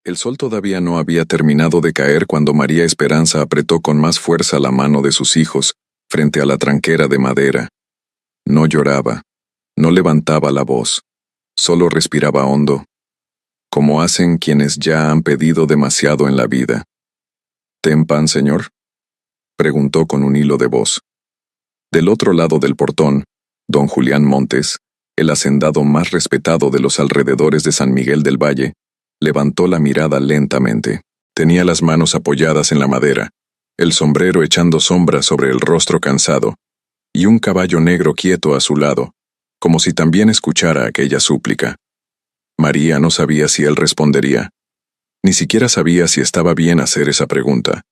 El sol todavía no había terminado de caer cuando María Esperanza apretó con más fuerza la mano de sus hijos frente a la tranquera de madera. No lloraba, no levantaba la voz, solo respiraba hondo, como hacen quienes ya han pedido demasiado en la vida. ¿Ten pan, señor?, preguntó con un hilo de voz. Del otro lado del portón, don Julián Montes, el hacendado más respetado de los alrededores de San Miguel del Valle, levantó la mirada lentamente. Tenía las manos apoyadas en la madera, el sombrero echando sombra sobre el rostro cansado, y un caballo negro quieto a su lado, como si también escuchara aquella súplica. María no sabía si él respondería. Ni siquiera sabía si estaba bien hacer esa pregunta.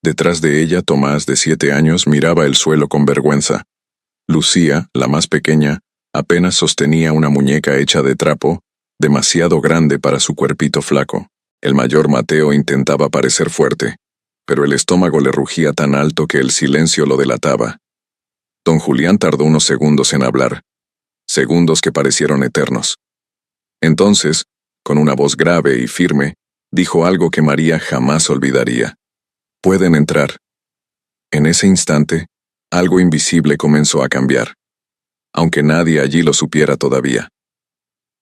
Detrás de ella, Tomás, de 7 años, miraba el suelo con vergüenza. Lucía, la más pequeña, apenas sostenía una muñeca hecha de trapo, demasiado grande para su cuerpito flaco. El mayor Mateo intentaba parecer fuerte, pero el estómago le rugía tan alto que el silencio lo delataba. Don Julián tardó unos segundos en hablar, segundos que parecieron eternos. Entonces, con una voz grave y firme, dijo algo que María jamás olvidaría. «Pueden entrar». En ese instante, algo invisible comenzó a cambiar, aunque nadie allí lo supiera todavía.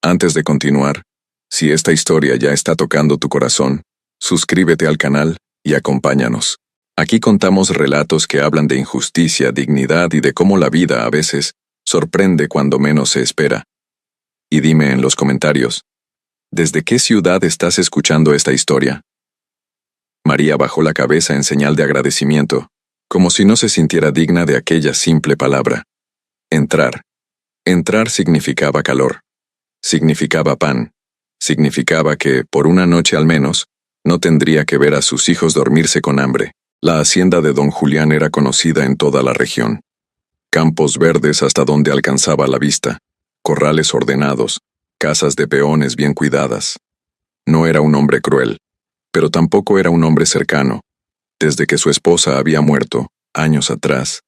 Antes de continuar, si esta historia ya está tocando tu corazón, suscríbete al canal y acompáñanos. Aquí contamos relatos que hablan de injusticia, dignidad y de cómo la vida a veces sorprende cuando menos se espera. Y dime en los comentarios, ¿desde qué ciudad estás escuchando esta historia? María bajó la cabeza en señal de agradecimiento, como si no se sintiera digna de aquella simple palabra. Entrar. Entrar significaba calor. Significaba pan. Significaba que, por una noche al menos, no tendría que ver a sus hijos dormirse con hambre. La hacienda de don Julián era conocida en toda la región. Campos verdes hasta donde alcanzaba la vista, corrales ordenados, casas de peones bien cuidadas. No era un hombre cruel, pero tampoco era un hombre cercano. Desde que su esposa había muerto, años atrás,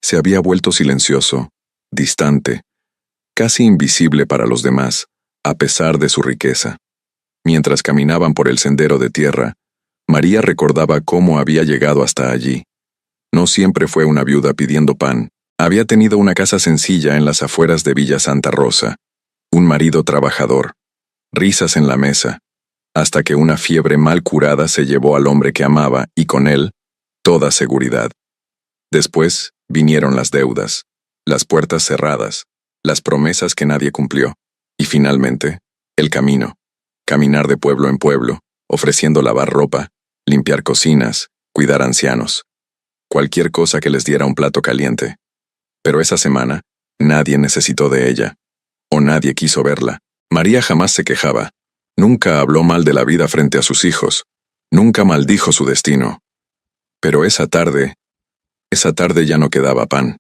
se había vuelto silencioso, distante, casi invisible para los demás, a pesar de su riqueza. Mientras caminaban por el sendero de tierra, María recordaba cómo había llegado hasta allí. No siempre fue una viuda pidiendo pan. Había tenido una casa sencilla en las afueras de Villa Santa Rosa, un marido trabajador, risas en la mesa, hasta que una fiebre mal curada se llevó al hombre que amaba y con él, toda seguridad. Después vinieron las deudas, las puertas cerradas, las promesas que nadie cumplió, y finalmente, el camino. Caminar de pueblo en pueblo, ofreciendo lavar ropa, limpiar cocinas, cuidar ancianos. Cualquier cosa que les diera un plato caliente. Pero esa semana, nadie necesitó de ella. O nadie quiso verla. María jamás se quejaba. Nunca habló mal de la vida frente a sus hijos. Nunca maldijo su destino. Pero esa tarde ya no quedaba pan.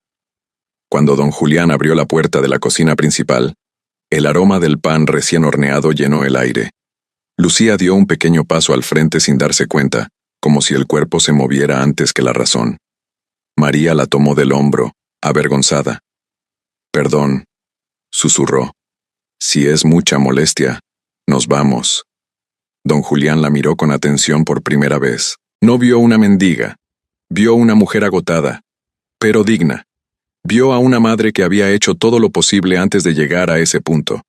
Cuando don Julián abrió la puerta de la cocina principal, el aroma del pan recién horneado llenó el aire. Lucía dio un pequeño paso al frente sin darse cuenta, como si el cuerpo se moviera antes que la razón. María la tomó del hombro, avergonzada. «Perdón», susurró. «Si es mucha molestia, nos vamos». Don Julián la miró con atención por primera vez. No vio una mendiga. Vio una mujer agotada, pero digna. Vio a una madre que había hecho todo lo posible antes de llegar a ese punto.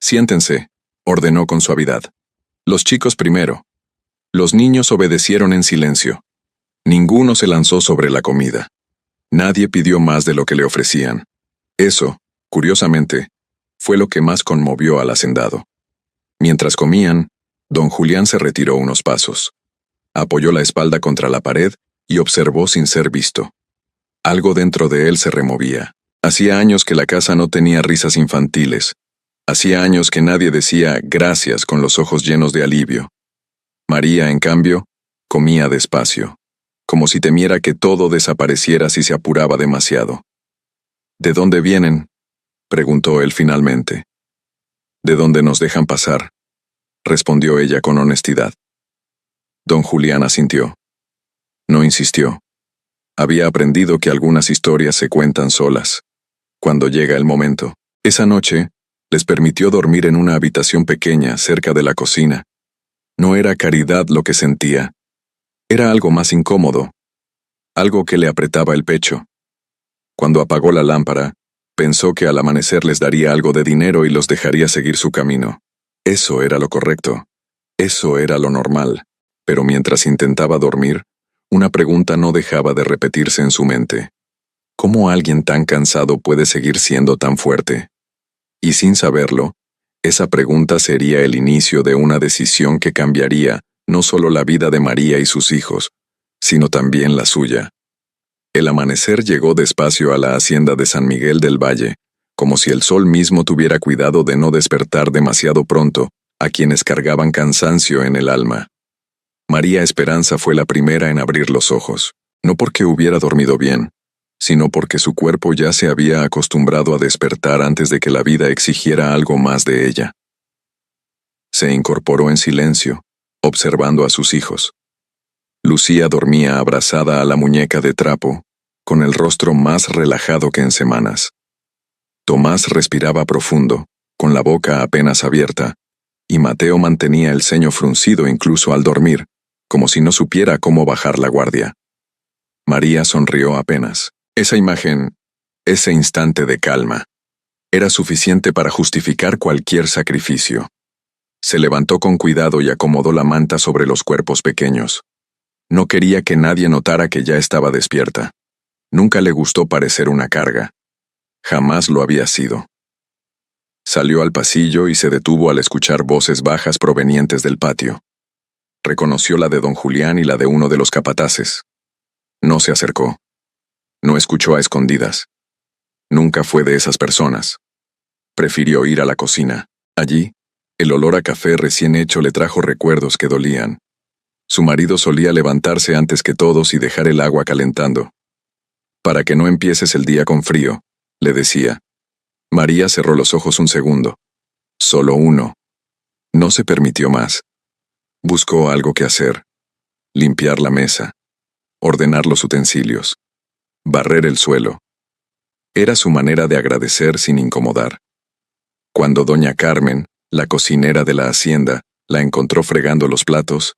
«Siéntense», ordenó con suavidad. «Los chicos primero». Los niños obedecieron en silencio. Ninguno se lanzó sobre la comida. Nadie pidió más de lo que le ofrecían. Eso, curiosamente, fue lo que más conmovió al hacendado. Mientras comían, don Julián se retiró unos pasos. Apoyó la espalda contra la pared y observó sin ser visto. Algo dentro de él se removía. Hacía años que la casa no tenía risas infantiles. Hacía años que nadie decía gracias con los ojos llenos de alivio. María, en cambio, comía despacio, como si temiera que todo desapareciera si se apuraba demasiado. «¿De dónde vienen?», preguntó él finalmente. «¿De dónde nos dejan pasar?», respondió ella con honestidad. Don Julián asintió. No insistió. Había aprendido que algunas historias se cuentan solas. Cuando llega el momento, esa noche, les permitió dormir en una habitación pequeña cerca de la cocina. No era caridad lo que sentía. Era algo más incómodo, algo que le apretaba el pecho. Cuando apagó la lámpara, pensó que al amanecer les daría algo de dinero y los dejaría seguir su camino. Eso era lo correcto. Eso era lo normal. Pero mientras intentaba dormir, una pregunta no dejaba de repetirse en su mente. ¿Cómo alguien tan cansado puede seguir siendo tan fuerte? Y sin saberlo, esa pregunta sería el inicio de una decisión que cambiaría no solo la vida de María y sus hijos, sino también la suya. El amanecer llegó despacio a la hacienda de San Miguel del Valle, como si el sol mismo tuviera cuidado de no despertar demasiado pronto a quienes cargaban cansancio en el alma. María Esperanza fue la primera en abrir los ojos, no porque hubiera dormido bien, sino porque su cuerpo ya se había acostumbrado a despertar antes de que la vida exigiera algo más de ella. Se incorporó en silencio, observando a sus hijos. Lucía dormía abrazada a la muñeca de trapo, con el rostro más relajado que en semanas. Tomás respiraba profundo, con la boca apenas abierta, y Mateo mantenía el ceño fruncido incluso al dormir, como si no supiera cómo bajar la guardia. María sonrió apenas. Esa imagen, ese instante de calma, era suficiente para justificar cualquier sacrificio. Se levantó con cuidado y acomodó la manta sobre los cuerpos pequeños. No quería que nadie notara que ya estaba despierta. Nunca le gustó parecer una carga. Jamás lo había sido. Salió al pasillo y se detuvo al escuchar voces bajas provenientes del patio. Reconoció la de don Julián y la de uno de los capataces. No se acercó. No escuchó a escondidas. Nunca fue de esas personas. Prefirió ir a la cocina. Allí, el olor a café recién hecho le trajo recuerdos que dolían. Su marido solía levantarse antes que todos y dejar el agua calentando. Para que no empieces el día con frío, le decía. María cerró los ojos un segundo. Solo uno. No se permitió más. Buscó algo que hacer. Limpiar la mesa. Ordenar los utensilios. Barrer el suelo. Era su manera de agradecer sin incomodar. Cuando doña Carmen, la cocinera de la hacienda, la encontró fregando los platos,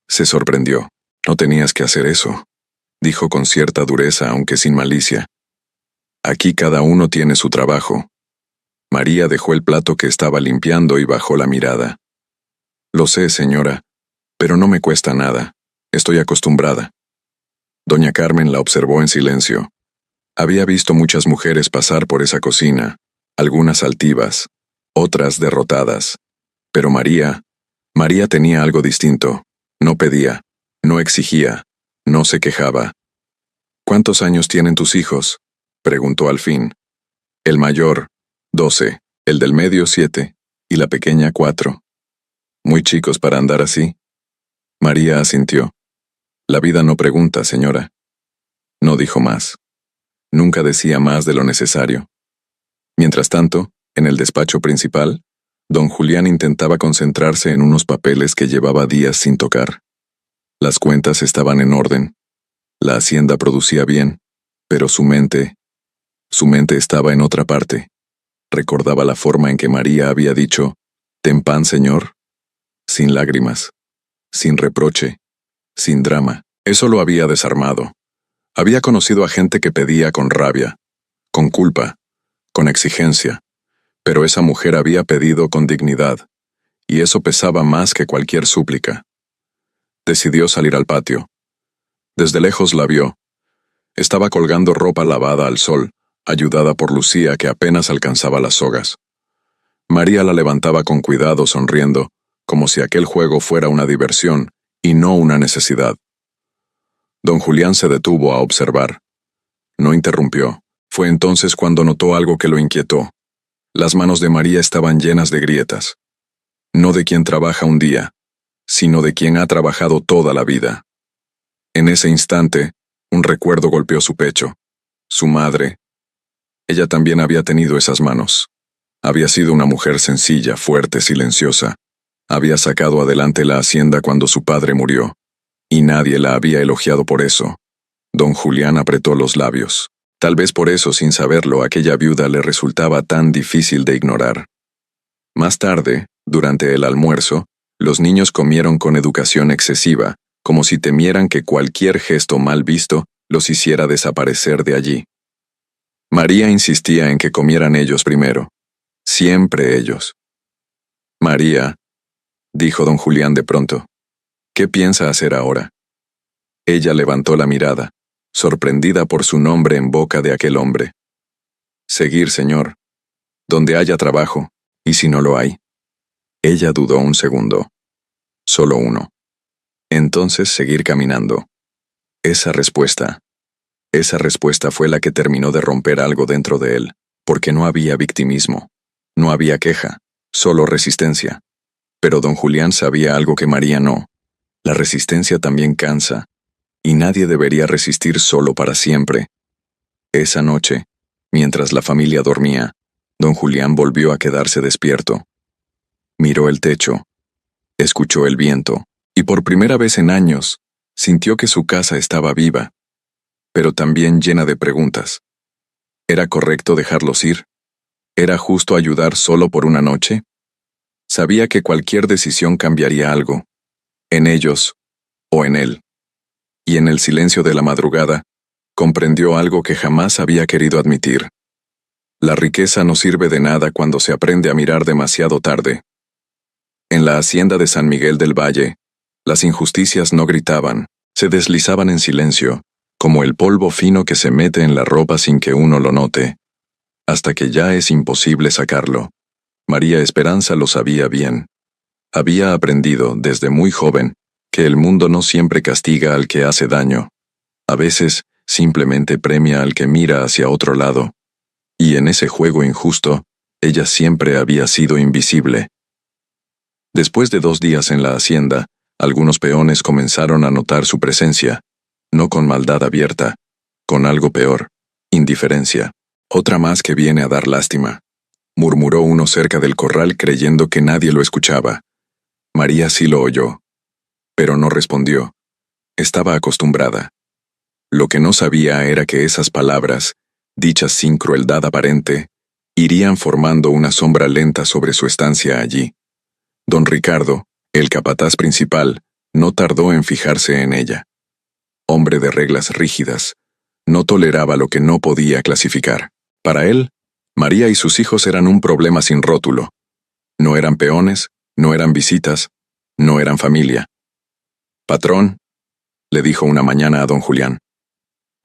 se sorprendió. No tenías que hacer eso, dijo con cierta dureza aunque sin malicia. Aquí cada uno tiene su trabajo. María dejó el plato que estaba limpiando y bajó la mirada. Lo sé, señora, pero no me cuesta nada. Estoy acostumbrada. Doña Carmen la observó en silencio. Había visto muchas mujeres pasar por esa cocina, algunas altivas, otras derrotadas. Pero María tenía algo distinto. No pedía, no exigía, no se quejaba. ¿Cuántos años tienen tus hijos?, preguntó al fin. El mayor, 12, el del medio 7, y la pequeña 4. ¿Muy chicos para andar así? María asintió. La vida no pregunta, señora. No dijo más. Nunca decía más de lo necesario. Mientras tanto, en el despacho principal, don Julián intentaba concentrarse en unos papeles que llevaba días sin tocar. Las cuentas estaban en orden. La hacienda producía bien, pero su mente estaba en otra parte. Recordaba la forma en que María había dicho, «Ten pan, señor», sin lágrimas, sin reproche, sin drama. Eso lo había desarmado. Había conocido a gente que pedía con rabia, con culpa, con exigencia, pero esa mujer había pedido con dignidad, y eso pesaba más que cualquier súplica. Decidió salir al patio. Desde lejos la vio. Estaba colgando ropa lavada al sol, ayudada por Lucía que apenas alcanzaba las sogas. María la levantaba con cuidado sonriendo, como si aquel juego fuera una diversión y no una necesidad. Don Julián se detuvo a observar. No interrumpió. Fue entonces cuando notó algo que lo inquietó. Las manos de María estaban llenas de grietas. No de quien trabaja un día, sino de quien ha trabajado toda la vida. En ese instante, un recuerdo golpeó su pecho. Su madre. Ella también había tenido esas manos. Había sido una mujer sencilla, fuerte, silenciosa. Había sacado adelante la hacienda cuando su padre murió, y nadie la había elogiado por eso. Don Julián apretó los labios. Tal vez por eso, sin saberlo, aquella viuda le resultaba tan difícil de ignorar. Más tarde, durante el almuerzo, Los niños comieron con educación excesiva, como si temieran que cualquier gesto mal visto los hiciera desaparecer de allí. María insistía en que comieran ellos primero. Siempre ellos. María, dijo don Julián de pronto, ¿qué piensa hacer ahora? Ella levantó la mirada, sorprendida por su nombre en boca de aquel hombre. Seguir, señor. Donde haya trabajo, y si no lo hay. Ella dudó un segundo. Solo uno. Entonces seguir caminando. Esa respuesta fue la que terminó de romper algo dentro de él, porque no había victimismo, no había queja, solo resistencia. Pero don Julián sabía algo que María no. La resistencia también cansa, y nadie debería resistir solo para siempre. Esa noche, mientras la familia dormía, don Julián volvió a quedarse despierto. Miró el techo, escuchó el viento, y por primera vez en años, sintió que su casa estaba viva, pero también llena de preguntas. ¿Era correcto dejarlos ir? ¿Era justo ayudar solo por una noche? Sabía que cualquier decisión cambiaría algo, en ellos o en él. Y en el silencio de la madrugada, comprendió algo que jamás había querido admitir. La riqueza no sirve de nada cuando se aprende a mirar demasiado tarde. En la hacienda de San Miguel del Valle, las injusticias no gritaban, se deslizaban en silencio, como el polvo fino que se mete en la ropa sin que uno lo note, hasta que ya es imposible sacarlo. María Esperanza lo sabía bien. Había aprendido, desde muy joven, que el mundo no siempre castiga al que hace daño. A veces, simplemente premia al que mira hacia otro lado. Y en ese juego injusto, ella siempre había sido invisible. Después de 2 días en la hacienda, algunos peones comenzaron a notar su presencia, no con maldad abierta, con algo peor, indiferencia. Otra más que viene a dar lástima, murmuró uno cerca del corral creyendo que nadie lo escuchaba. María sí lo oyó, pero no respondió. Estaba acostumbrada. Lo que no sabía era que esas palabras, dichas sin crueldad aparente, irían formando una sombra lenta sobre su estancia allí. Don Ricardo, el capataz principal, no tardó en fijarse en ella. Hombre de reglas rígidas, no toleraba lo que no podía clasificar. Para él, María y sus hijos eran un problema sin rótulo. No eran peones, no eran visitas, no eran familia. «Patrón», le dijo una mañana a don Julián,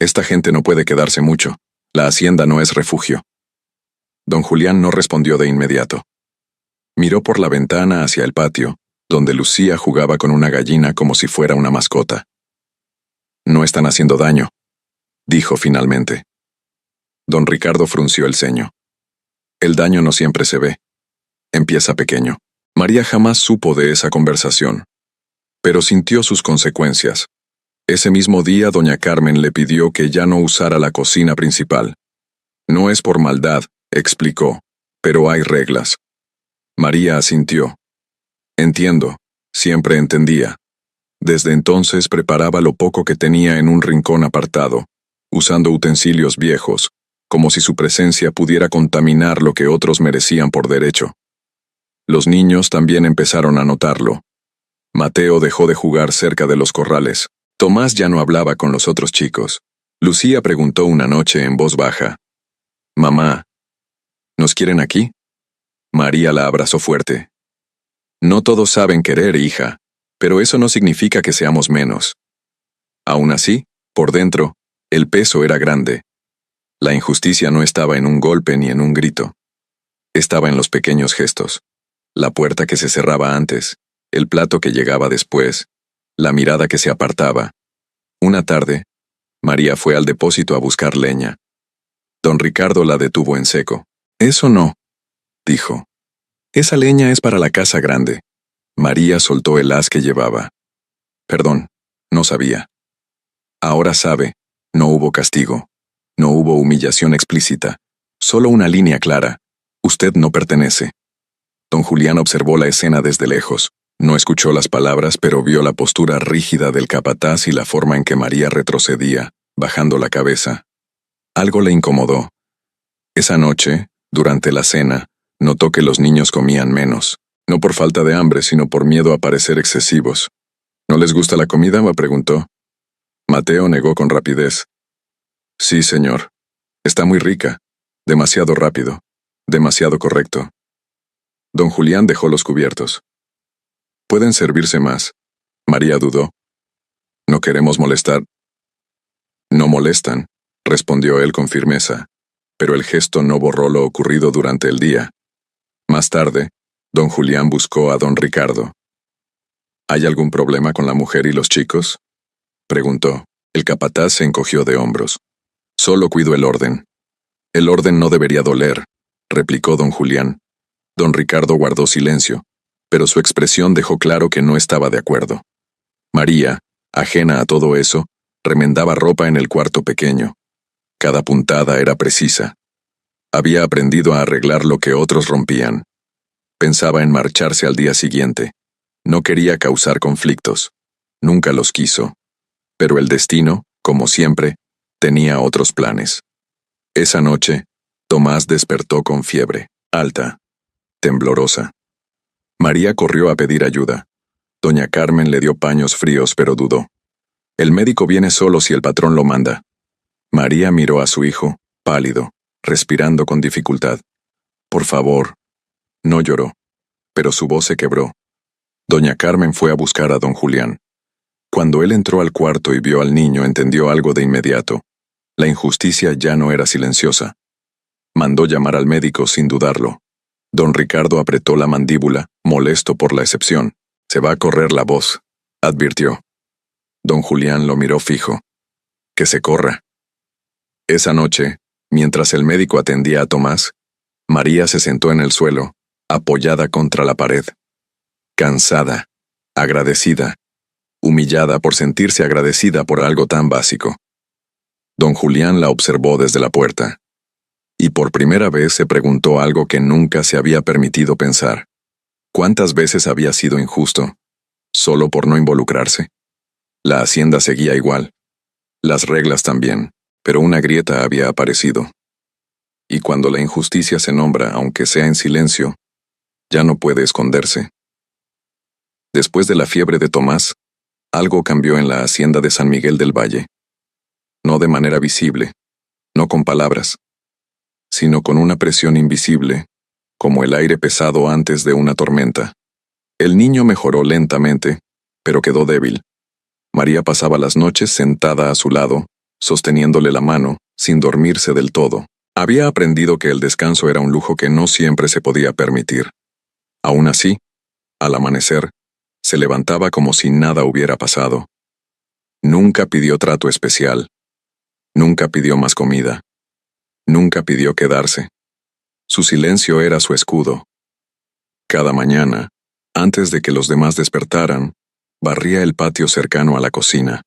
«esta gente no puede quedarse mucho. La hacienda no es refugio». Don Julián no respondió de inmediato. Miró por la ventana hacia el patio, donde Lucía jugaba con una gallina como si fuera una mascota. «No están haciendo daño», dijo finalmente. Don Ricardo frunció el ceño. El daño no siempre se ve. Empieza pequeño. María jamás supo de esa conversación, pero sintió sus consecuencias. Ese mismo día doña Carmen le pidió que ya no usara la cocina principal. «No es por maldad», explicó, «pero hay reglas». María asintió. «Entiendo», siempre entendía. Desde entonces preparaba lo poco que tenía en un rincón apartado, usando utensilios viejos, como si su presencia pudiera contaminar lo que otros merecían por derecho. Los niños también empezaron a notarlo. Mateo dejó de jugar cerca de los corrales. Tomás ya no hablaba con los otros chicos. Lucía preguntó una noche en voz baja: «Mamá, ¿nos quieren aquí?» María la abrazó fuerte. «No todos saben querer, hija, pero eso no significa que seamos menos». Aún así, por dentro, el peso era grande. La injusticia no estaba en un golpe ni en un grito. Estaba en los pequeños gestos. La puerta que se cerraba antes, el plato que llegaba después, la mirada que se apartaba. Una tarde, María fue al depósito a buscar leña. Don Ricardo la detuvo en seco. «Eso no», dijo. «Esa leña es para la casa grande». María soltó el haz que llevaba. «Perdón, no sabía». Ahora sabe, no hubo castigo. No hubo humillación explícita, solo una línea clara. Usted no pertenece. Don Julián observó la escena desde lejos. No escuchó las palabras, pero vio la postura rígida del capataz y la forma en que María retrocedía, bajando la cabeza. Algo le incomodó. Esa noche, durante la cena, notó que los niños comían menos. No por falta de hambre, sino por miedo a parecer excesivos. ¿No les gusta la comida?, me preguntó. Mateo negó con rapidez. Sí, señor. Está muy rica. Demasiado rápido. Demasiado correcto. Don Julián dejó los cubiertos. Pueden servirse más. María dudó. No queremos molestar. No molestan, respondió él con firmeza, pero el gesto no borró lo ocurrido durante el día. Más tarde, don Julián buscó a don Ricardo. ¿Hay algún problema con la mujer y los chicos?, preguntó. El capataz se encogió de hombros. Solo cuido el orden. El orden no debería doler, replicó don Julián. Don Ricardo guardó silencio, pero su expresión dejó claro que no estaba de acuerdo. María, ajena a todo eso, remendaba ropa en el cuarto pequeño. Cada puntada era precisa. Había aprendido a arreglar lo que otros rompían. Pensaba en marcharse al día siguiente. No quería causar conflictos. Nunca los quiso. Pero el destino, como siempre, tenía otros planes. Esa noche, Tomás despertó con fiebre, alta, temblorosa. María corrió a pedir ayuda. Doña Carmen le dio paños fríos, pero dudó. El médico viene solo si el patrón lo manda. María miró a su hijo, pálido, respirando con dificultad. Por favor. No lloró, pero su voz se quebró. Doña Carmen fue a buscar a don Julián. Cuando él entró al cuarto y vio al niño, entendió algo de inmediato. La injusticia ya no era silenciosa. Mandó llamar al médico sin dudarlo. Don Ricardo apretó la mandíbula, molesto por la excepción. Se va a correr la voz, advirtió. Don Julián lo miró fijo. Que se corra. Esa noche, mientras el médico atendía a Tomás, María se sentó en el suelo, apoyada contra la pared. Cansada, agradecida, humillada por sentirse agradecida por algo tan básico. Don Julián la observó desde la puerta. Y por primera vez se preguntó algo que nunca se había permitido pensar. ¿Cuántas veces había sido injusto, solo por no involucrarse? La hacienda seguía igual. Las reglas también, pero una grieta había aparecido. Y cuando la injusticia se nombra, aunque sea en silencio, ya no puede esconderse. Después de la fiebre de Tomás, algo cambió en la hacienda de San Miguel del Valle. No de manera visible, no con palabras, sino con una presión invisible, como el aire pesado antes de una tormenta. El niño mejoró lentamente, pero quedó débil. María pasaba las noches sentada a su lado, sosteniéndole la mano, sin dormirse del todo. Había aprendido que el descanso era un lujo que no siempre se podía permitir. Aún así, al amanecer, se levantaba como si nada hubiera pasado. Nunca pidió trato especial. Nunca pidió más comida. Nunca pidió quedarse. Su silencio era su escudo. Cada mañana, antes de que los demás despertaran, barría el patio cercano a la cocina.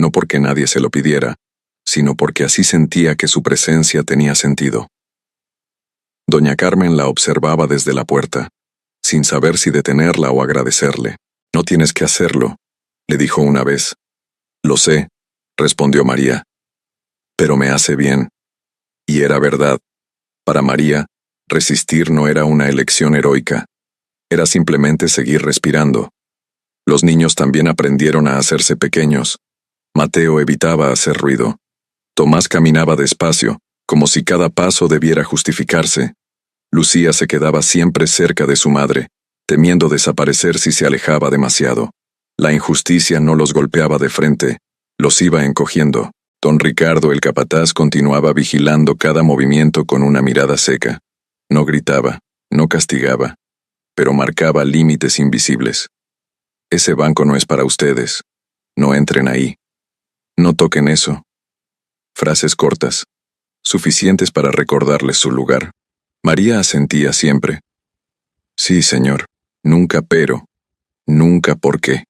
No porque nadie se lo pidiera, sino porque así sentía que su presencia tenía sentido. Doña Carmen la observaba desde la puerta, sin saber si detenerla o agradecerle. No tienes que hacerlo, le dijo una vez. Lo sé, respondió María. Pero me hace bien. Y era verdad. Para María, resistir no era una elección heroica. Era simplemente seguir respirando. Los niños también aprendieron a hacerse pequeños. Mateo evitaba hacer ruido. Tomás caminaba despacio, como si cada paso debiera justificarse. Lucía se quedaba siempre cerca de su madre, temiendo desaparecer si se alejaba demasiado. La injusticia no los golpeaba de frente, los iba encogiendo. Don Ricardo, el capataz, continuaba vigilando cada movimiento con una mirada seca. No gritaba, no castigaba, pero marcaba límites invisibles. Ese banco no es para ustedes. No entren ahí. No toquen eso. Frases cortas, suficientes para recordarles su lugar. María asentía siempre. Sí, señor. Nunca pero. Nunca por qué.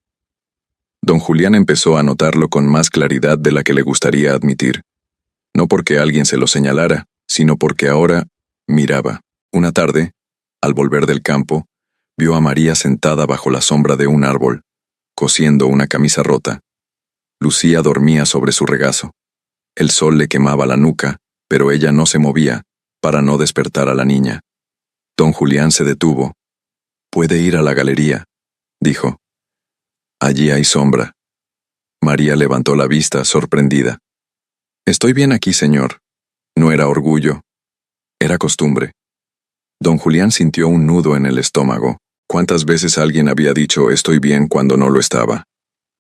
Don Julián empezó a notarlo con más claridad de la que le gustaría admitir. No porque alguien se lo señalara, sino porque ahora miraba. Una tarde, al volver del campo, vio a María sentada bajo la sombra de un árbol, cosiendo una camisa rota. Lucía dormía sobre su regazo. El sol le quemaba la nuca, pero ella no se movía, para no despertar a la niña. Don Julián se detuvo. Puede ir a la galería, dijo. Allí hay sombra. María levantó la vista, sorprendida. Estoy bien aquí, señor. No era orgullo. Era costumbre. Don Julián sintió un nudo en el estómago. ¿Cuántas veces alguien había dicho estoy bien cuando no lo estaba?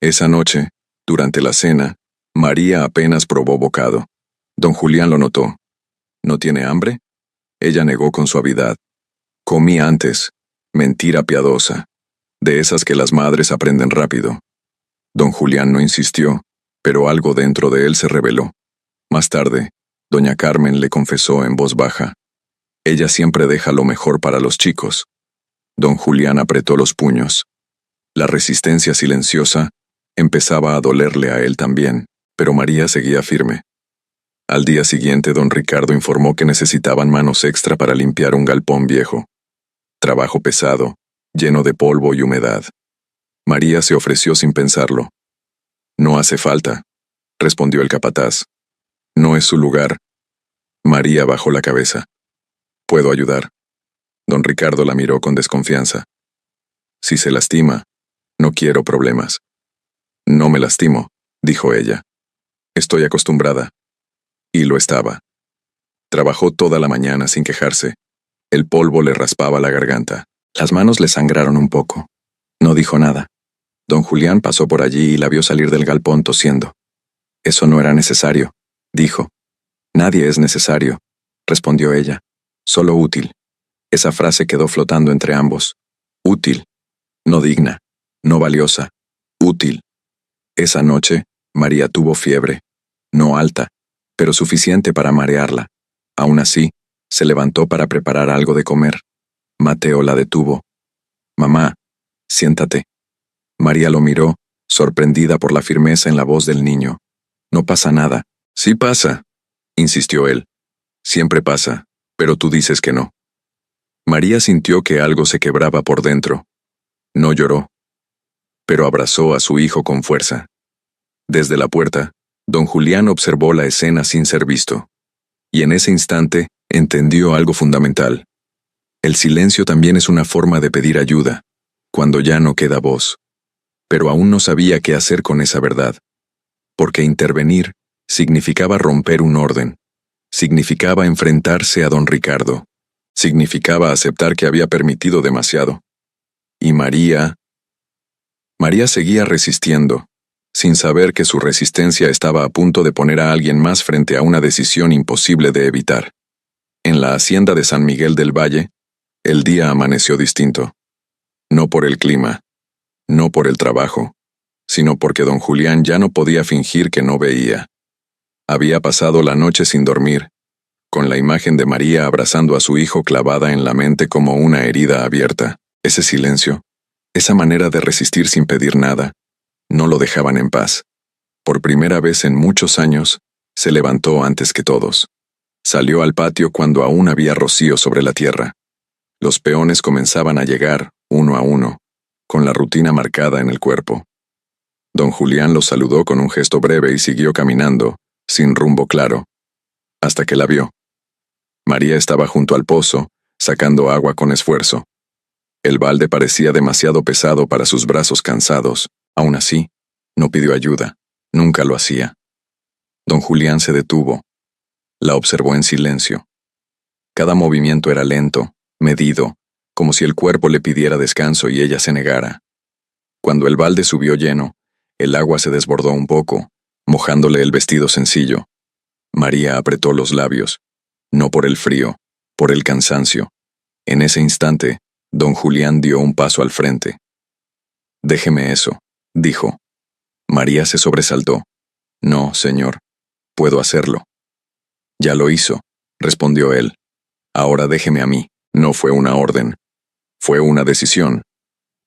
Esa noche, durante la cena, María apenas probó bocado. Don Julián lo notó. ¿No tiene hambre? Ella negó con suavidad. Comí antes. Mentira piadosa. De esas que las madres aprenden rápido. Don Julián no insistió, pero algo dentro de él se reveló. Más tarde, doña Carmen le confesó en voz baja. Ella siempre deja lo mejor para los chicos. Don Julián apretó los puños. La resistencia silenciosa empezaba a dolerle a él también, pero María seguía firme. Al día siguiente, don Ricardo informó que necesitaban manos extra para limpiar un galpón viejo. Trabajo pesado, lleno de polvo y humedad. María se ofreció sin pensarlo. No hace falta, respondió el capataz. No es su lugar. María bajó la cabeza. Puedo ayudar. Don Ricardo la miró con desconfianza. Si se lastima, no quiero problemas. No me lastimo, dijo ella. Estoy acostumbrada. Y lo estaba. Trabajó toda la mañana sin quejarse. El polvo le raspaba la garganta. Las manos le sangraron un poco. No dijo nada. Don Julián pasó por allí y la vio salir del galpón tosiendo. Eso no era necesario, dijo. Nadie es necesario, respondió ella. Solo útil. Esa frase quedó flotando entre ambos. Útil. No digna. No valiosa. Útil. Esa noche, María tuvo fiebre. No alta, pero suficiente para marearla. Aún así, se levantó para preparar algo de comer. Mateo la detuvo. Mamá, siéntate. María lo miró, sorprendida por la firmeza en la voz del niño. No pasa nada. Sí pasa, insistió él. Siempre pasa, pero tú dices que no. María sintió que algo se quebraba por dentro. No lloró, pero abrazó a su hijo con fuerza. Desde la puerta, don Julián observó la escena sin ser visto. Y en ese instante, entendió algo fundamental. El silencio también es una forma de pedir ayuda, cuando ya no queda voz. Pero aún no sabía qué hacer con esa verdad. Porque intervenir significaba romper un orden. Significaba enfrentarse a don Ricardo. Significaba aceptar que había permitido demasiado. Y María seguía resistiendo, sin saber que su resistencia estaba a punto de poner a alguien más frente a una decisión imposible de evitar. En la hacienda de San Miguel del Valle, el día amaneció distinto. No por el clima, no por el trabajo, sino porque don Julián ya no podía fingir que no veía. Había pasado la noche sin dormir, con la imagen de María abrazando a su hijo clavada en la mente como una herida abierta. Ese silencio, esa manera de resistir sin pedir nada, no lo dejaban en paz. Por primera vez en muchos años, se levantó antes que todos. Salió al patio cuando aún había rocío sobre la tierra. Los peones comenzaban a llegar, uno a uno, con la rutina marcada en el cuerpo. Don Julián los saludó con un gesto breve y siguió caminando, sin rumbo claro, hasta que la vio. María estaba junto al pozo, sacando agua con esfuerzo. El balde parecía demasiado pesado para sus brazos cansados. Aún así, no pidió ayuda. Nunca lo hacía. Don Julián se detuvo. La observó en silencio. Cada movimiento era lento, medido, como si el cuerpo le pidiera descanso y ella se negara. Cuando el balde subió lleno, el agua se desbordó un poco, mojándole el vestido sencillo. María apretó los labios. No por el frío, por el cansancio. En ese instante, don Julián dio un paso al frente. «Déjeme eso», dijo. María se sobresaltó. «No, señor. Puedo hacerlo». «Ya lo hizo», respondió él. «Ahora déjeme a mí». No fue una orden. Fue una decisión.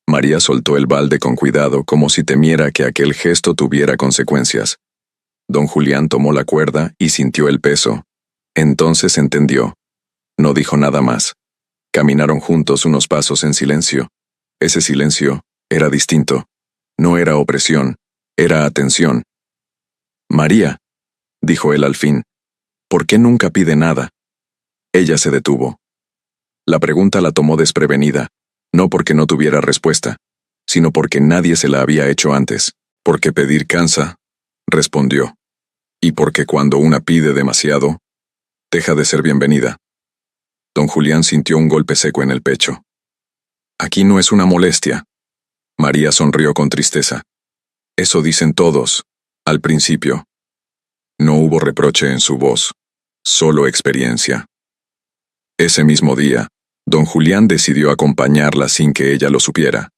María soltó el balde con cuidado, como si temiera que aquel gesto tuviera consecuencias. Don Julián tomó la cuerda y sintió el peso. Entonces entendió. No dijo nada más. Caminaron juntos unos pasos en silencio. Ese silencio era distinto. No era opresión, era atención. «María», dijo él al fin, «¿por qué nunca pide nada?» Ella se detuvo. La pregunta la tomó desprevenida. No porque no tuviera respuesta, sino porque nadie se la había hecho antes. Porque pedir cansa, respondió. Y porque cuando una pide demasiado, deja de ser bienvenida. Don Julián sintió un golpe seco en el pecho. Aquí no es una molestia. María sonrió con tristeza. Eso dicen todos, al principio. No hubo reproche en su voz, solo experiencia. Ese mismo día, don Julián decidió acompañarla sin que ella lo supiera,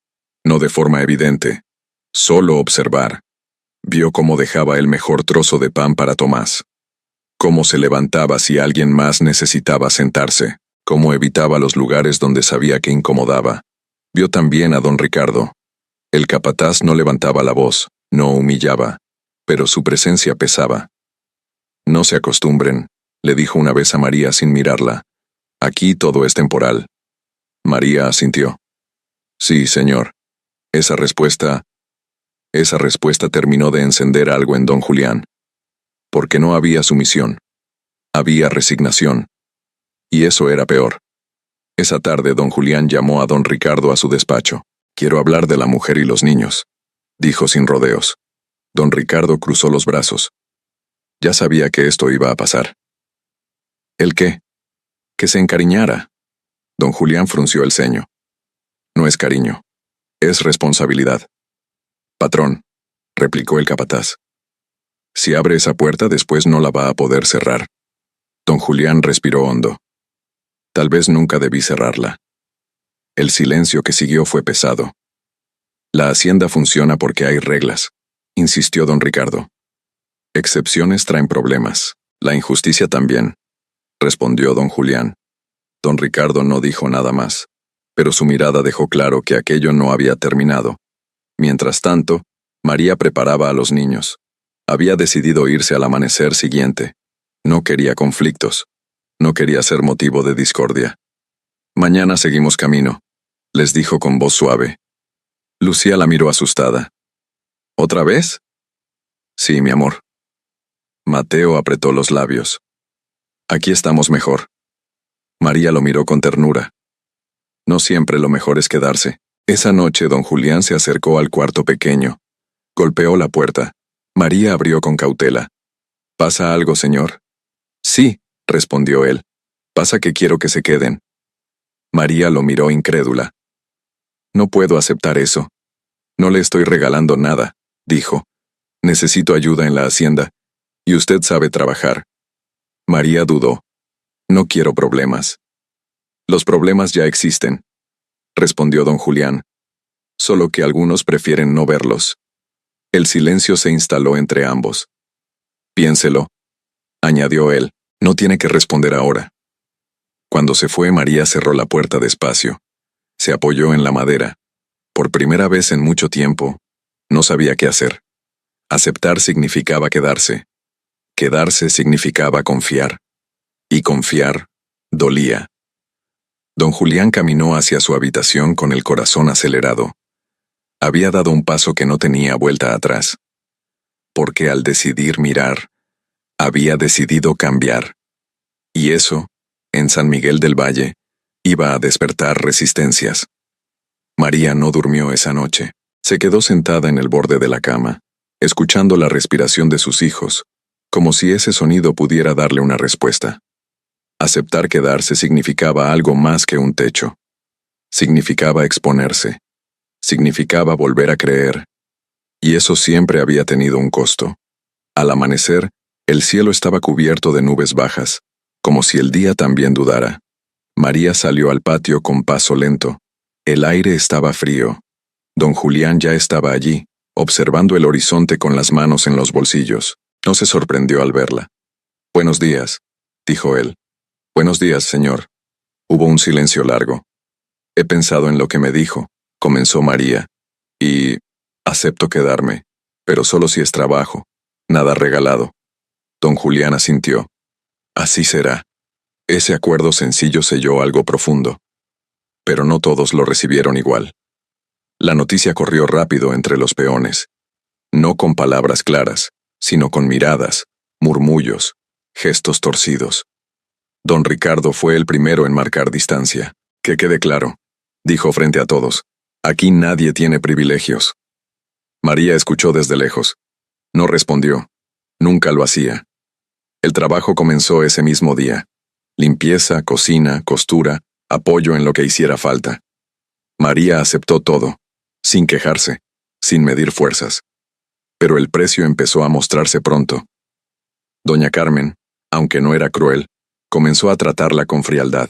no de forma evidente, solo observar. Vio cómo dejaba el mejor trozo de pan para Tomás, cómo se levantaba si alguien más necesitaba sentarse, cómo evitaba los lugares donde sabía que incomodaba. Vio también a don Ricardo. El capataz no levantaba la voz, no humillaba, pero su presencia pesaba. No se acostumbren, le dijo una vez a María sin mirarla. Aquí todo es temporal. María asintió. Sí, señor. Esa respuesta terminó de encender algo en don Julián. Porque no había sumisión. Había resignación. Y eso era peor. Esa tarde don Julián llamó a don Ricardo a su despacho. Quiero hablar de la mujer y los niños, dijo sin rodeos. Don Ricardo cruzó los brazos. Ya sabía que esto iba a pasar. ¿El qué? Que se encariñara. Don Julián frunció el ceño. No es cariño. Es responsabilidad. Patrón, replicó el capataz. Si abre esa puerta después no la va a poder cerrar. Don Julián respiró hondo. Tal vez nunca debí cerrarla. El silencio que siguió fue pesado. La hacienda funciona porque hay reglas, insistió don Ricardo. Excepciones traen problemas, la injusticia también, respondió don Julián. Don Ricardo no dijo nada más, pero su mirada dejó claro que aquello no había terminado. Mientras tanto, María preparaba a los niños. Había decidido irse al amanecer siguiente. No quería conflictos. No quería ser motivo de discordia. Mañana seguimos camino, les dijo con voz suave. Lucía la miró asustada. ¿Otra vez? Sí, mi amor. Mateo apretó los labios. Aquí estamos mejor. María lo miró con ternura. No siempre lo mejor es quedarse. Esa noche don Julián se acercó al cuarto pequeño. Golpeó la puerta. María abrió con cautela. ¿Pasa algo, señor? Sí, respondió él. Pasa que quiero que se queden. María lo miró incrédula. No puedo aceptar eso. No le estoy regalando nada, dijo. Necesito ayuda en la hacienda, y usted sabe trabajar. María dudó. No quiero problemas. Los problemas ya existen, respondió don Julián. Solo que algunos prefieren no verlos. El silencio se instaló entre ambos. Piénselo, añadió él. No tiene que responder ahora. Cuando se fue, María cerró la puerta despacio. Se apoyó en la madera. Por primera vez en mucho tiempo, no sabía qué hacer. Aceptar significaba quedarse. Quedarse significaba confiar. Y confiar dolía. Don Julián caminó hacia su habitación con el corazón acelerado. Había dado un paso que no tenía vuelta atrás. Porque al decidir mirar, había decidido cambiar. Y eso, en San Miguel del Valle, iba a despertar resistencias. María no durmió esa noche. Se quedó sentada en el borde de la cama, escuchando la respiración de sus hijos, como si ese sonido pudiera darle una respuesta. Aceptar quedarse significaba algo más que un techo. Significaba exponerse. Significaba volver a creer. Y eso siempre había tenido un costo. Al amanecer, el cielo estaba cubierto de nubes bajas, como si el día también dudara. María salió al patio con paso lento. El aire estaba frío. Don Julián ya estaba allí, observando el horizonte con las manos en los bolsillos. No se sorprendió al verla. «Buenos días», dijo él. «Buenos días, señor». Hubo un silencio largo. «He pensado en lo que me dijo», comenzó María. «Y acepto quedarme, pero solo si es trabajo, nada regalado». Don Julián asintió. «Así será». Ese acuerdo sencillo selló algo profundo. Pero no todos lo recibieron igual. La noticia corrió rápido entre los peones. No con palabras claras, sino con miradas, murmullos, gestos torcidos. Don Ricardo fue el primero en marcar distancia. Que quede claro, dijo frente a todos. Aquí nadie tiene privilegios. María escuchó desde lejos. No respondió. Nunca lo hacía. El trabajo comenzó ese mismo día. Limpieza, cocina, costura, apoyo en lo que hiciera falta. María aceptó todo, sin quejarse, sin medir fuerzas. Pero el precio empezó a mostrarse pronto. Doña Carmen, aunque no era cruel, comenzó a tratarla con frialdad.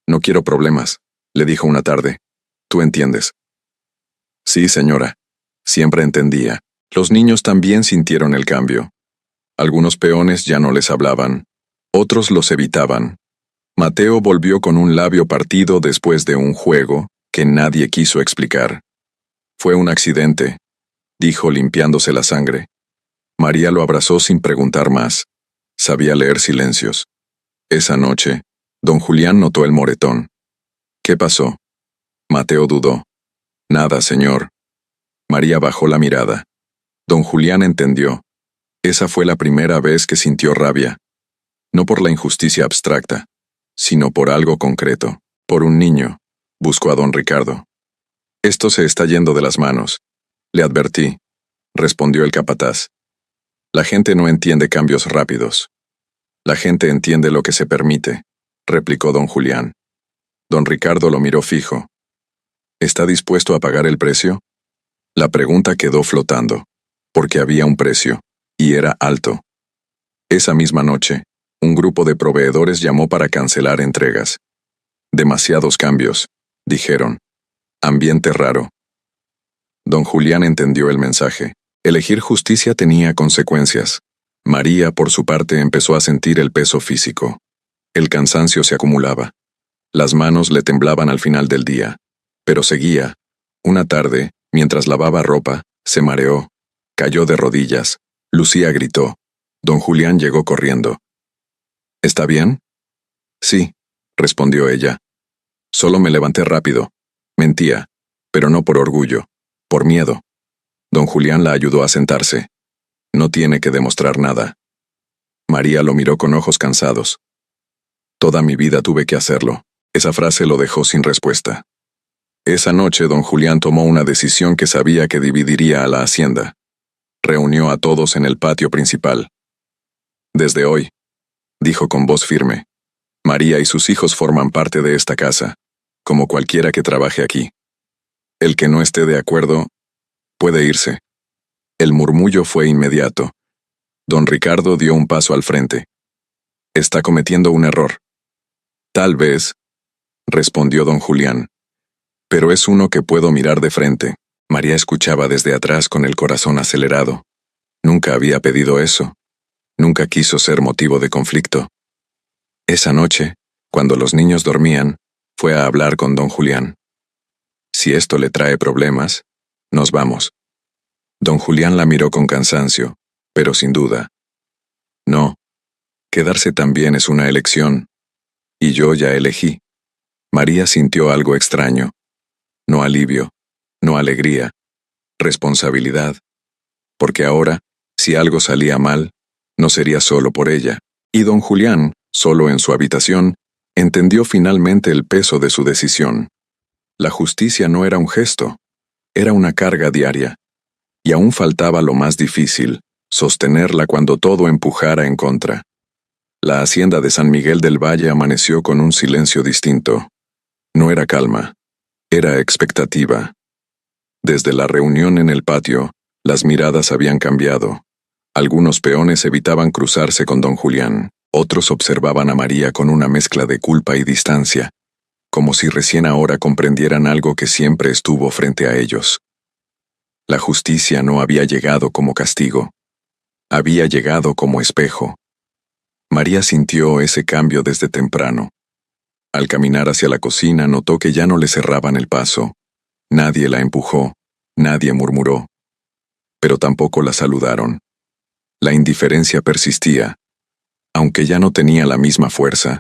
No quiero problemas, le dijo una tarde. Tú entiendes. Sí, señora. Siempre entendía. Los niños también sintieron el cambio. Algunos peones ya no les hablaban. Otros los evitaban. Mateo volvió con un labio partido después de un juego que nadie quiso explicar. Fue un accidente, dijo limpiándose la sangre. María lo abrazó sin preguntar más. Sabía leer silencios. Esa noche, don Julián notó el moretón. ¿Qué pasó? Mateo dudó. Nada, señor. María bajó la mirada. Don Julián entendió. Esa fue la primera vez que sintió rabia. No por la injusticia abstracta, sino por algo concreto. Por un niño. Buscó a don Ricardo. Esto se está yendo de las manos. Le advertí, respondió el capataz. La gente no entiende cambios rápidos. La gente entiende lo que se permite, replicó don Julián. Don Ricardo lo miró fijo. ¿Está dispuesto a pagar el precio? La pregunta quedó flotando, porque había un precio, y era alto. Esa misma noche, un grupo de proveedores llamó para cancelar entregas. Demasiados cambios, dijeron. Ambiente raro. Don Julián entendió el mensaje. Elegir justicia tenía consecuencias. María, por su parte, empezó a sentir el peso físico. El cansancio se acumulaba. Las manos le temblaban al final del día. Pero seguía. Una tarde, mientras lavaba ropa, se mareó. Cayó de rodillas. Lucía gritó. Don Julián llegó corriendo. ¿Está bien? Sí, respondió ella. Solo me levanté rápido. Mentía, pero no por orgullo, por miedo. Don Julián la ayudó a sentarse. No tiene que demostrar nada. María lo miró con ojos cansados. Toda mi vida tuve que hacerlo. Esa frase lo dejó sin respuesta. Esa noche don Julián tomó una decisión que sabía que dividiría a la hacienda. Reunió a todos en el patio principal. Desde hoy, dijo con voz firme, María y sus hijos forman parte de esta casa, como cualquiera que trabaje aquí. El que no esté de acuerdo, puede irse. El murmullo fue inmediato. Don Ricardo dio un paso al frente. Está cometiendo un error. Tal vez, respondió don Julián. Pero es uno que puedo mirar de frente. María escuchaba desde atrás con el corazón acelerado. Nunca había pedido eso. Nunca quiso ser motivo de conflicto. Esa noche, cuando los niños dormían, fue a hablar con don Julián. Si esto le trae problemas, nos vamos. Don Julián la miró con cansancio, pero sin duda. No, quedarse también es una elección. Y yo ya elegí. María sintió algo extraño. No alivio, no alegría, responsabilidad. Porque ahora, si algo salía mal, no sería solo por ella. Y don Julián, solo en su habitación, entendió finalmente el peso de su decisión. La justicia no era un gesto, era una carga diaria. Y aún faltaba lo más difícil, sostenerla cuando todo empujara en contra. La hacienda de San Miguel del Valle amaneció con un silencio distinto. No era calma, era expectativa. Desde la reunión en el patio, las miradas habían cambiado. Algunos peones evitaban cruzarse con don Julián, otros observaban a María con una mezcla de culpa y distancia, como si recién ahora comprendieran algo que siempre estuvo frente a ellos. La justicia no había llegado como castigo, había llegado como espejo. María sintió ese cambio desde temprano. Al caminar hacia la cocina notó que ya no le cerraban el paso. Nadie la empujó, nadie murmuró. Pero tampoco la saludaron. La indiferencia persistía. Aunque ya no tenía la misma fuerza,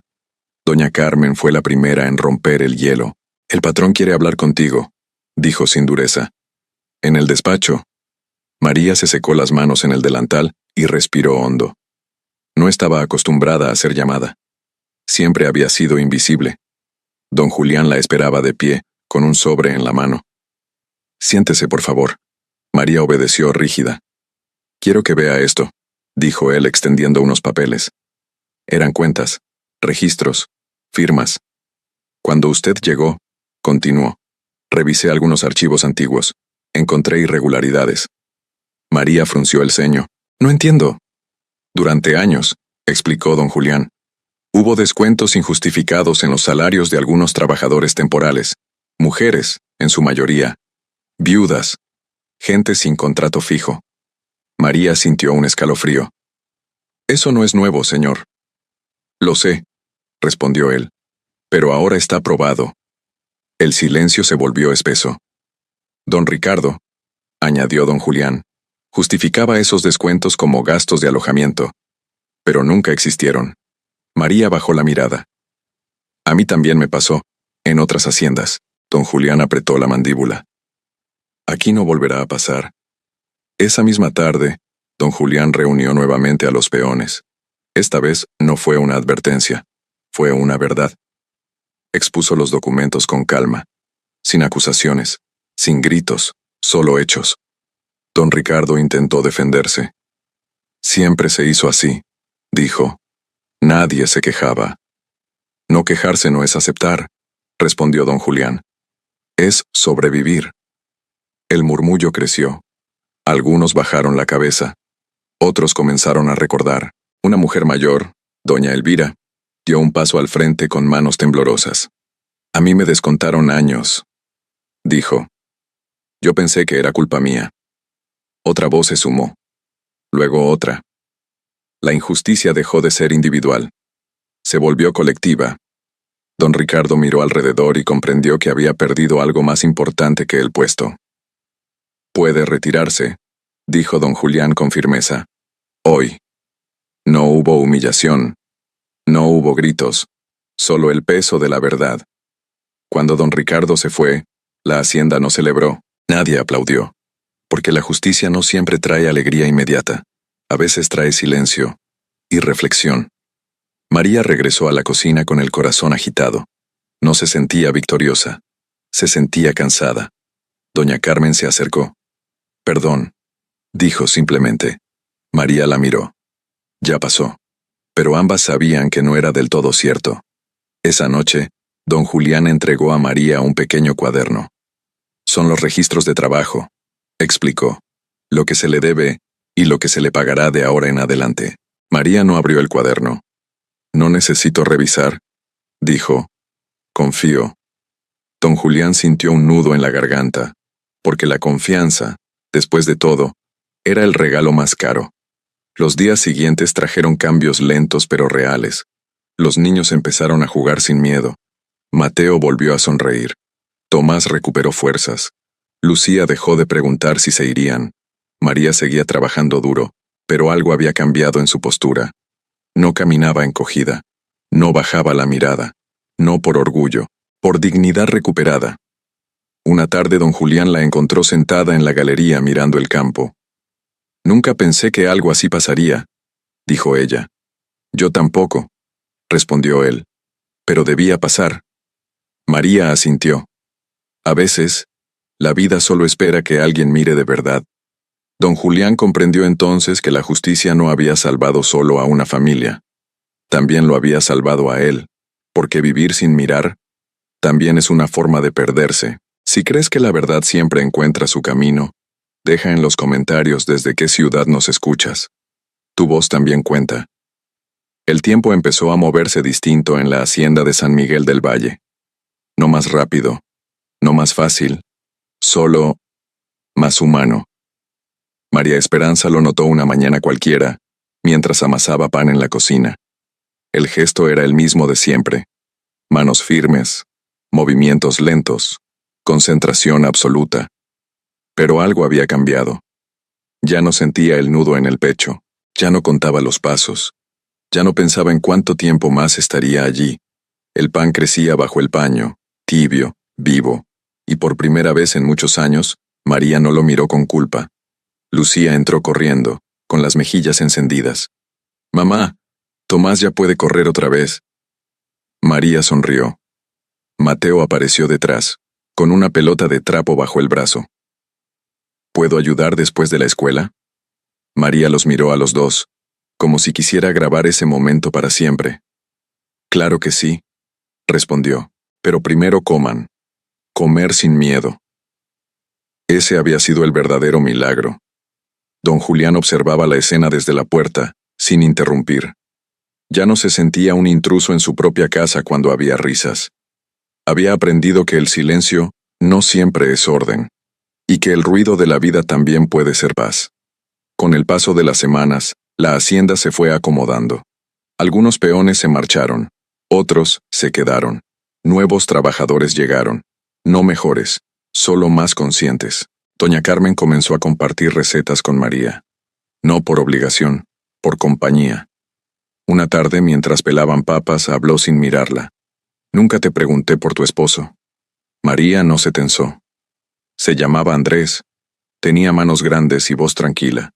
doña Carmen fue la primera en romper el hielo. El patrón quiere hablar contigo, dijo sin dureza. En el despacho. María se secó las manos en el delantal y respiró hondo. No estaba acostumbrada a ser llamada. Siempre había sido invisible. Don Julián la esperaba de pie, con un sobre en la mano. Siéntese, por favor. María obedeció rígida. Quiero que vea esto, dijo él extendiendo unos papeles. Eran cuentas, registros, firmas. Cuando usted llegó, continuó, revisé algunos archivos antiguos. Encontré irregularidades. María frunció el ceño. No entiendo. Durante años, explicó don Julián, hubo descuentos injustificados en los salarios de algunos trabajadores temporales, mujeres, en su mayoría, viudas, gente sin contrato fijo. María sintió un escalofrío. Eso no es nuevo, señor. Lo sé, respondió él, pero ahora está probado. El silencio se volvió espeso. Don Ricardo, añadió don Julián, justificaba esos descuentos como gastos de alojamiento, pero nunca existieron. María bajó la mirada. A mí también me pasó, en otras haciendas. Don Julián apretó la mandíbula. Aquí no volverá a pasar. Esa misma tarde, don Julián reunió nuevamente a los peones. Esta vez no fue una advertencia, fue una verdad. Expuso los documentos con calma, sin acusaciones, sin gritos, solo hechos. Don Ricardo intentó defenderse. Siempre se hizo así, dijo. Nadie se quejaba. No quejarse no es aceptar, respondió don Julián. Es sobrevivir. El murmullo creció. Algunos bajaron la cabeza. Otros comenzaron a recordar. Una mujer mayor, doña Elvira, dio un paso al frente con manos temblorosas. A mí me descontaron años, dijo. Yo pensé que era culpa mía. Otra voz se sumó. Luego otra. La injusticia dejó de ser individual. Se volvió colectiva. Don Ricardo miró alrededor y comprendió que había perdido algo más importante que el puesto. Puede retirarse, dijo don Julián con firmeza. Hoy. No hubo humillación. No hubo gritos. Solo el peso de la verdad. Cuando don Ricardo se fue, la hacienda no celebró. Nadie aplaudió. Porque la justicia no siempre trae alegría inmediata. A veces trae silencio y reflexión. María regresó a la cocina con el corazón agitado. No se sentía victoriosa. Se sentía cansada. Doña Carmen se acercó. Perdón, dijo simplemente. María la miró. Ya pasó. Pero ambas sabían que no era del todo cierto. Esa noche, don Julián entregó a María un pequeño cuaderno. Son los registros de trabajo, explicó. Lo que se le debe y lo que se le pagará de ahora en adelante. María no abrió el cuaderno. No necesito revisar, dijo. Confío. Don Julián sintió un nudo en la garganta, porque la confianza, después de todo, era el regalo más caro. Los días siguientes trajeron cambios lentos pero reales. Los niños empezaron a jugar sin miedo. Mateo volvió a sonreír. Tomás recuperó fuerzas. Lucía dejó de preguntar si se irían. María seguía trabajando duro, pero algo había cambiado en su postura. No caminaba encogida. No bajaba la mirada. No por orgullo, por dignidad recuperada. Una tarde don Julián la encontró sentada en la galería mirando el campo. Nunca pensé que algo así pasaría, dijo ella. Yo tampoco, respondió él. Pero debía pasar. María asintió. A veces, la vida solo espera que alguien mire de verdad. Don Julián comprendió entonces que la justicia no había salvado solo a una familia. También lo había salvado a él, porque vivir sin mirar también es una forma de perderse. Si crees que la verdad siempre encuentra su camino, deja en los comentarios desde qué ciudad nos escuchas. Tu voz también cuenta. El tiempo empezó a moverse distinto en la hacienda de San Miguel del Valle. No más rápido, no más fácil, solo más humano. María Esperanza lo notó una mañana cualquiera, mientras amasaba pan en la cocina. El gesto era el mismo de siempre. Manos firmes, movimientos lentos, concentración absoluta. Pero algo había cambiado. Ya no sentía el nudo en el pecho, ya no contaba los pasos, ya no pensaba en cuánto tiempo más estaría allí. El pan crecía bajo el paño, tibio, vivo, y por primera vez en muchos años, María no lo miró con culpa. Lucía entró corriendo, con las mejillas encendidas. «Mamá, Tomás ya puede correr otra vez». María sonrió. Mateo apareció detrás, con una pelota de trapo bajo el brazo. ¿Puedo ayudar después de la escuela? María los miró a los dos, como si quisiera grabar ese momento para siempre. Claro que sí, respondió, pero primero coman. Comer sin miedo. Ese había sido el verdadero milagro. Don Julián observaba la escena desde la puerta, sin interrumpir. Ya no se sentía un intruso en su propia casa cuando había risas. Había aprendido que el silencio no siempre es orden, y que el ruido de la vida también puede ser paz. Con el paso de las semanas, la hacienda se fue acomodando. Algunos peones se marcharon, otros se quedaron. Nuevos trabajadores llegaron, no mejores, solo más conscientes. Doña Carmen comenzó a compartir recetas con María. No por obligación, por compañía. Una tarde, mientras pelaban papas, habló sin mirarla. Nunca te pregunté por tu esposo. María no se tensó. Se llamaba Andrés. Tenía manos grandes y voz tranquila.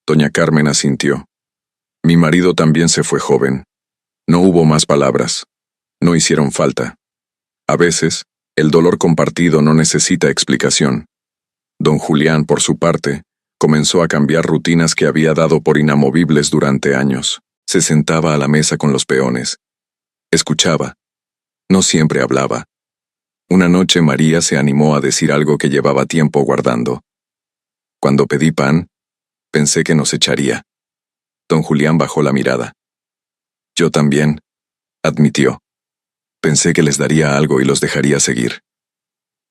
Doña Carmen asintió. Mi marido también se fue joven. No hubo más palabras. No hicieron falta. A veces, el dolor compartido no necesita explicación. Don Julián, por su parte, comenzó a cambiar rutinas que había dado por inamovibles durante años. Se sentaba a la mesa con los peones. Escuchaba. No siempre hablaba. Una noche María se animó a decir algo que llevaba tiempo guardando. Cuando pedí pan, pensé que nos echaría. Don Julián bajó la mirada. Yo también, admitió. Pensé que les daría algo y los dejaría seguir.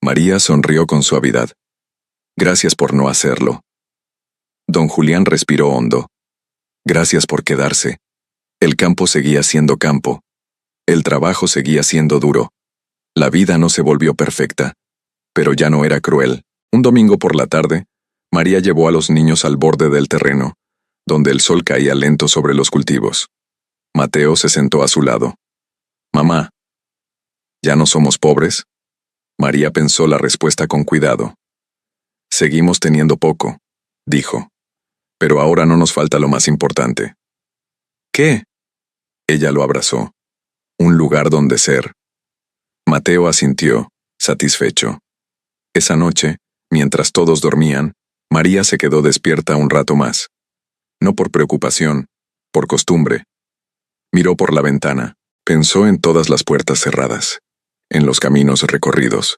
María sonrió con suavidad. Gracias por no hacerlo. Don Julián respiró hondo. Gracias por quedarse. El campo seguía siendo campo. El trabajo seguía siendo duro. La vida no se volvió perfecta, pero ya no era cruel. Un domingo por la tarde, María llevó a los niños al borde del terreno, donde el sol caía lento sobre los cultivos. Mateo se sentó a su lado. Mamá, ¿ya no somos pobres? María pensó la respuesta con cuidado. Seguimos teniendo poco, dijo. Pero ahora no nos falta lo más importante. ¿Qué? Ella lo abrazó. Un lugar donde ser. Mateo asintió, satisfecho. Esa noche, mientras todos dormían, María se quedó despierta un rato más. No por preocupación, por costumbre. Miró por la ventana, pensó en todas las puertas cerradas, en los caminos recorridos,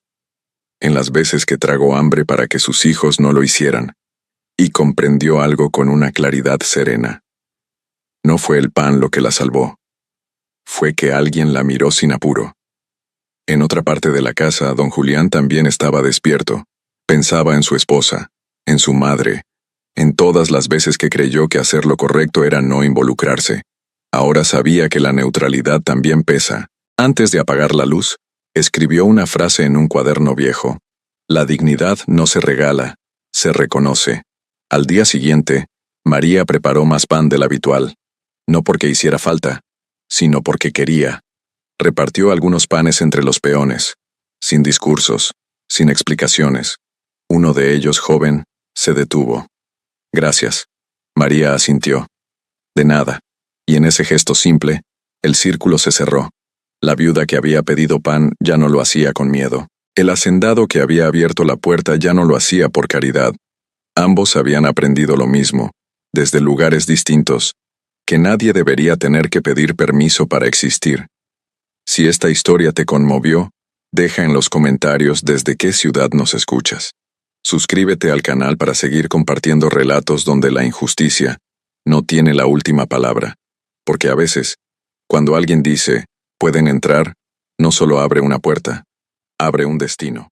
en las veces que tragó hambre para que sus hijos no lo hicieran, y comprendió algo con una claridad serena. No fue el pan lo que la salvó. Fue que alguien la miró sin apuro. En otra parte de la casa, don Julián también estaba despierto. Pensaba en su esposa, en su madre, en todas las veces que creyó que hacer lo correcto era no involucrarse. Ahora sabía que la neutralidad también pesa. Antes de apagar la luz, escribió una frase en un cuaderno viejo. La dignidad no se regala, se reconoce. Al día siguiente, María preparó más pan del habitual. No porque hiciera falta, sino porque quería. Repartió algunos panes entre los peones, sin discursos, sin explicaciones. Uno de ellos, joven, se detuvo. Gracias. María asintió. De nada. Y en ese gesto simple, el círculo se cerró. La viuda que había pedido pan ya no lo hacía con miedo. El hacendado que había abierto la puerta ya no lo hacía por caridad. Ambos habían aprendido lo mismo, desde lugares distintos, que nadie debería tener que pedir permiso para existir. Si esta historia te conmovió, deja en los comentarios desde qué ciudad nos escuchas. Suscríbete al canal para seguir compartiendo relatos donde la injusticia no tiene la última palabra, porque a veces, cuando alguien dice, pueden entrar, no solo abre una puerta, abre un destino.